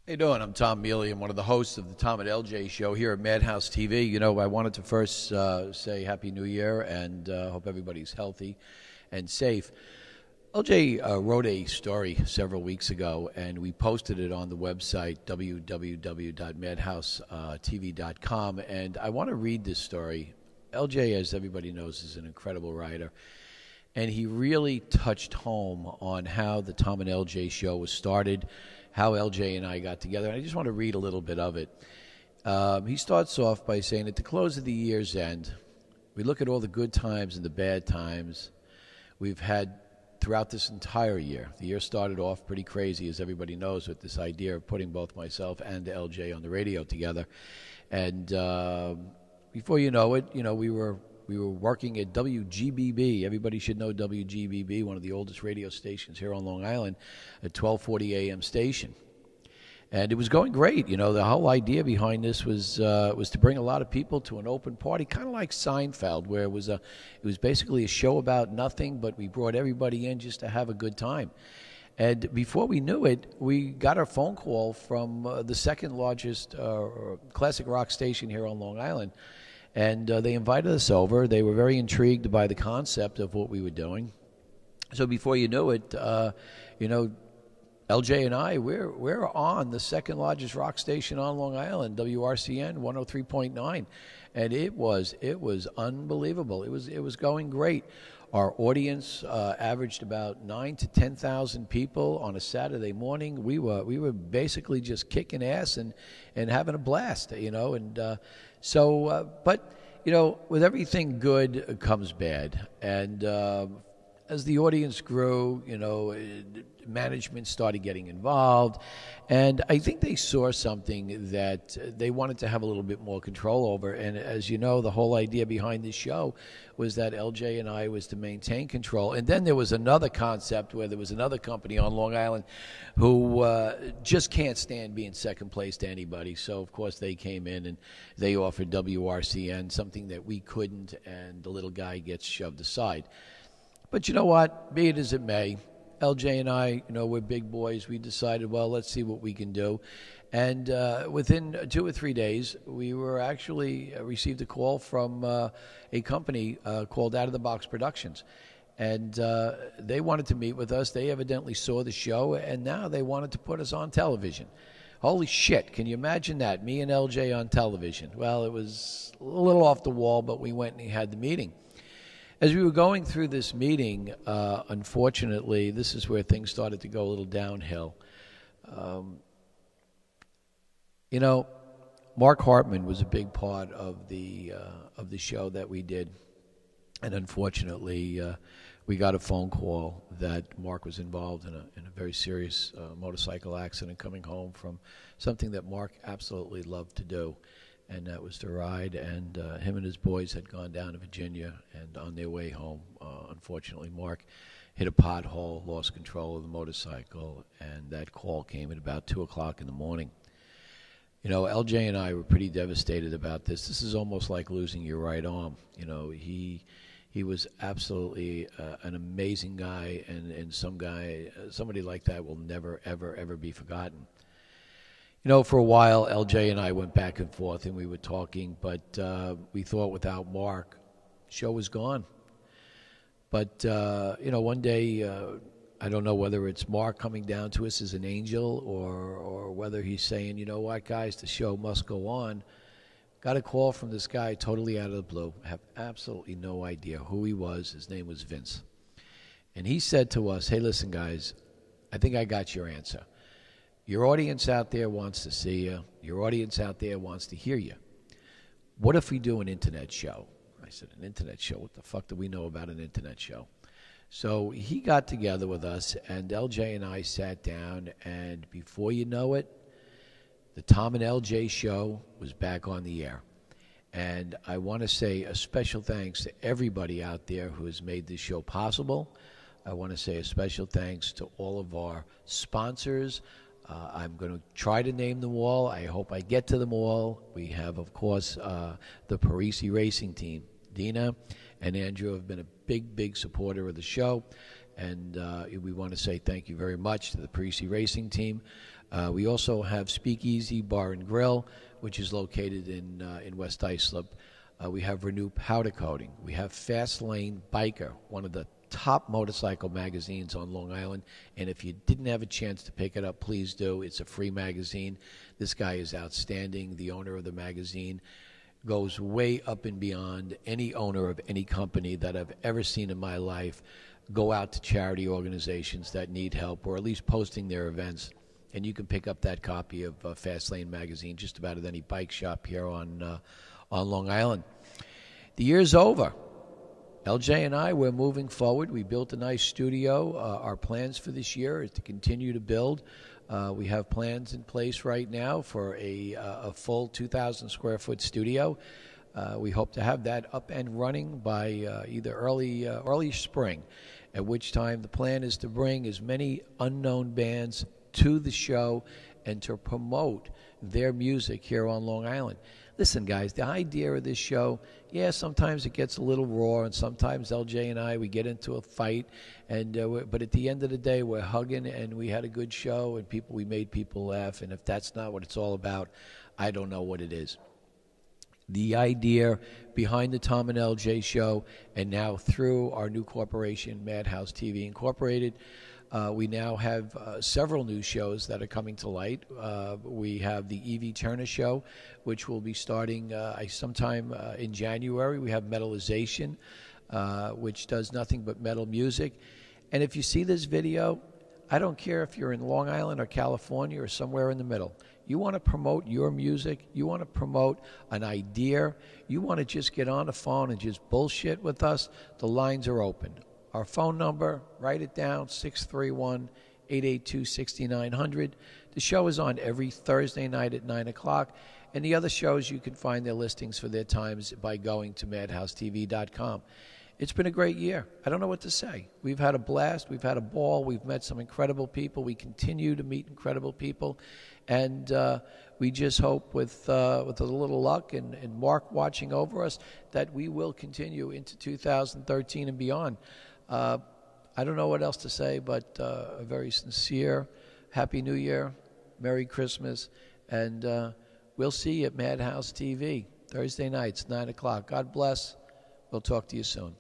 How you doing? I'm Tom Mele. I'm one of the hosts of the Tom and LJ show here at Madhouse TV. I wanted to first say Happy New Year and hope everybody's healthy and safe. LJ wrote a story several weeks ago, and we posted it on the website, www.madhousetv.com, and I want to read this story. LJ, as everybody knows, is an incredible writer, and he really touched home on how the Tom and LJ show was started, how LJ and I got together. And I just want to read a little bit of it. He starts off by saying, at the close of the year's end, we look at all the good times and the bad times we've had throughout this entire year. The year started off pretty crazy, as everybody knows, with this idea of putting both myself and LJ on the radio together. And before you know it, we were working at WGBB. Everybody should know WGBB, one of the oldest radio stations here on Long Island, a 1240 AM station. And it was going great. The whole idea behind this was to bring a lot of people to an open party, kind of like Seinfeld, where it was basically a show about nothing, but we brought everybody in just to have a good time. And before we knew it, we got a phone call from the second largest classic rock station here on Long Island. And they invited us over. They were very intrigued by the concept of what we were doing. So before you knew it, LJ and I, we're on the second largest rock station on Long Island, WRCN 103.9, and it was unbelievable. It was going great. Our audience averaged about 9,000 to 10,000 people on a Saturday morning. We were basically just kicking ass and having a blast, but with everything good comes bad, and as the audience grew, management started getting involved, and I think they saw something that they wanted to have a little bit more control over. And as you know, the whole idea behind this show was that LJ and I was to maintain control. And then there was another concept where there was another company on Long Island who just can't stand being second place to anybody. So, of course, they came in and they offered WRCN something that we couldn't, and the little guy gets shoved aside. But you know what? Be it as it may, LJ and I, we're big boys. We decided, well, let's see what we can do. And within 2 or 3 days, we were actually received a call from a company called Out of the Box Productions. And they wanted to meet with us. They evidently saw the show, and now they wanted to put us on television. Holy shit, can you imagine that? Me and LJ on television. Well, it was a little off the wall, but we went and had the meeting. As we were going through this meeting, unfortunately, this is where things started to go a little downhill. Mark Hartman was a big part of the show that we did, and unfortunately, we got a phone call that Mark was involved in a very serious motorcycle accident coming home from something that Mark absolutely loved to do. And that was to ride, and him and his boys had gone down to Virginia, and on their way home, unfortunately, Mark hit a pothole, lost control of the motorcycle, and that call came at about 2 o'clock in the morning. LJ and I were pretty devastated about this. This is almost like losing your right arm. He was absolutely an amazing guy, and somebody like that will never, ever, ever be forgotten. For a while, LJ and I went back and forth, and we were talking, but we thought without Mark, the show was gone. But, one day, I don't know whether it's Mark coming down to us as an angel or whether he's saying, you know what, guys, the show must go on. Got a call from this guy totally out of the blue. I have absolutely no idea who he was. His name was Vince. And he said to us, hey, listen, guys, I think I got your answer. Your audience out there wants to see you. Your audience out there wants to hear you. What if we do an internet show? I said, an internet show? What the fuck do we know about an internet show? So he got together with us, and LJ and I sat down, and before you know it, the Tom and LJ show was back on the air. And I want to say a special thanks to everybody out there who has made this show possible. I want to say a special thanks to all of our sponsors. I'm going to try to name them all. I hope I get to them all. We have, of course, the Parisi Racing Team. Dina and Andrew have been a big, big supporter of the show. And we want to say thank you very much to the Parisi Racing Team. We also have Speakeasy Bar and Grill, which is located in West Islip. We have Renew Powder Coating. We have Fast Lane Biker, one of the top motorcycle magazines on Long Island. And if you didn't have a chance to pick it up, please do. It's a free magazine. This guy is outstanding. The owner of the magazine goes way up and beyond any owner of any company that I've ever seen in my life go out to charity organizations that need help, or at least posting their events. And you can pick up that copy of Fast Lane magazine just about at any bike shop here on Long Island. The year's over. LJ and I, we're moving forward. We built a nice studio. Our plans for this year is to continue to build. We have plans in place right now for a full 2,000 square foot studio. We hope to have that up and running by either early spring, at which time the plan is to bring as many unknown bands to the show and to promote their music here on Long Island. Listen, guys, the idea of this show, yeah, sometimes it gets a little raw, and sometimes LJ and I, we get into a fight, and but at the end of the day, we're hugging, and we had a good show, and we made people laugh, and if that's not what it's all about, I don't know what it is. The idea behind the Tom and LJ show, and now through our new corporation, Madhouse TV Incorporated, we now have several new shows that are coming to light. We have the Evie Turner Show, which will be starting sometime in January. We have Metalization, which does nothing but metal music. And if you see this video, I don't care if you're in Long Island or California or somewhere in the middle. You want to promote your music, you want to promote an idea, you want to just get on the phone and just bullshit with us, the lines are open. Our phone number, write it down, 631-882-6900. The show is on every Thursday night at 9 o'clock. And the other shows, you can find their listings for their times by going to madhousetv.com. It's been a great year. I don't know what to say. We've had a blast. We've had a ball. We've met some incredible people. We continue to meet incredible people. And we just hope with a little luck and Mark watching over us that we will continue into 2013 and beyond. I don't know what else to say, but a very sincere Happy New Year, Merry Christmas, and we'll see you at Madhouse TV Thursday nights, 9 o'clock. God bless. We'll talk to you soon.